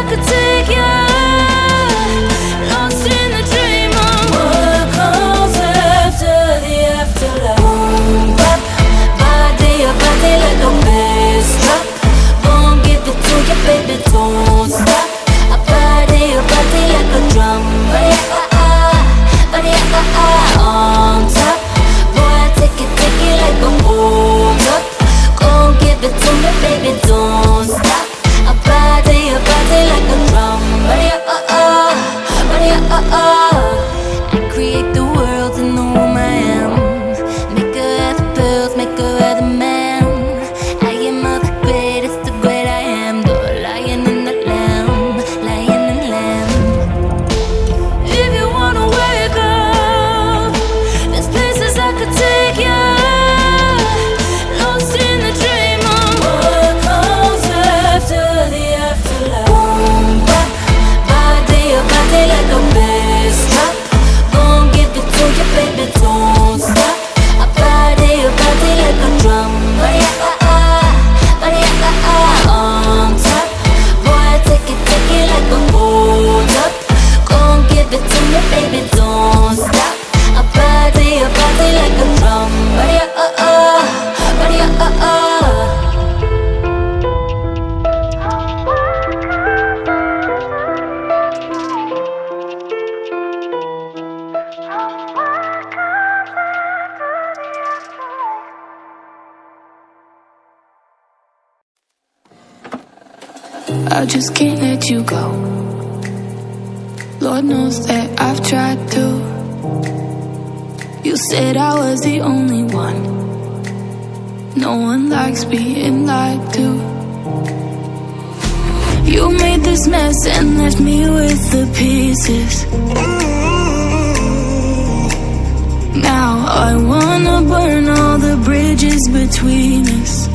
could take you. Lost in the dream of what comes after the afterlife. Boom, bap, body like a bass drop. Gon' give it to you, baby, don't stop. A body like a drum. Body on top. Boy, take it like a hold up. Gon' give it to me, baby, don't stop. A body like a drum. Body I create the world in the womb I am. Make her have the pearls, make her have the man. I am of the greatest, the great I am. The lion and the lamb, lion and lamb. If you wanna wake up, there's places I could take you. Lost in the dream of what comes after the afterlife. Boom, bap, body like a bass drop. Gon' give it to you, baby, don't stop. A body like a drum. Body on top. Boy, take it like a hold up. Gon' give it to me, baby, don't stop. A body like a drum. Body I just can't let you go. Lord knows that I've tried to. You said I was the only one. No one likes being lied to. You made this mess and left me with the pieces. Now I wanna burn all the bridges between us.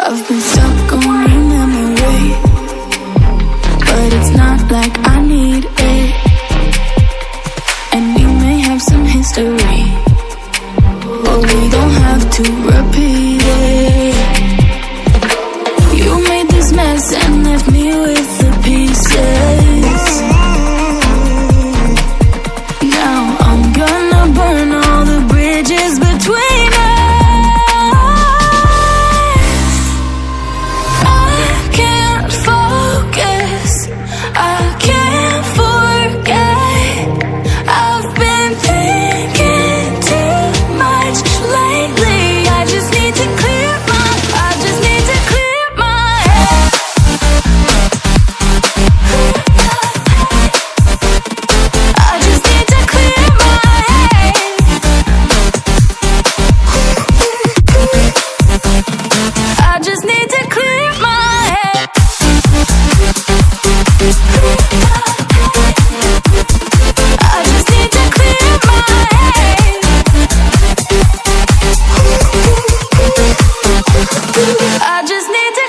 I've been stuck on your memory, but it's not like I need it. And we may have some history, but we don't have to repeat it. You made this mess and left me with the pieces. Now I'm gonna burn all the bridges between us. I just need to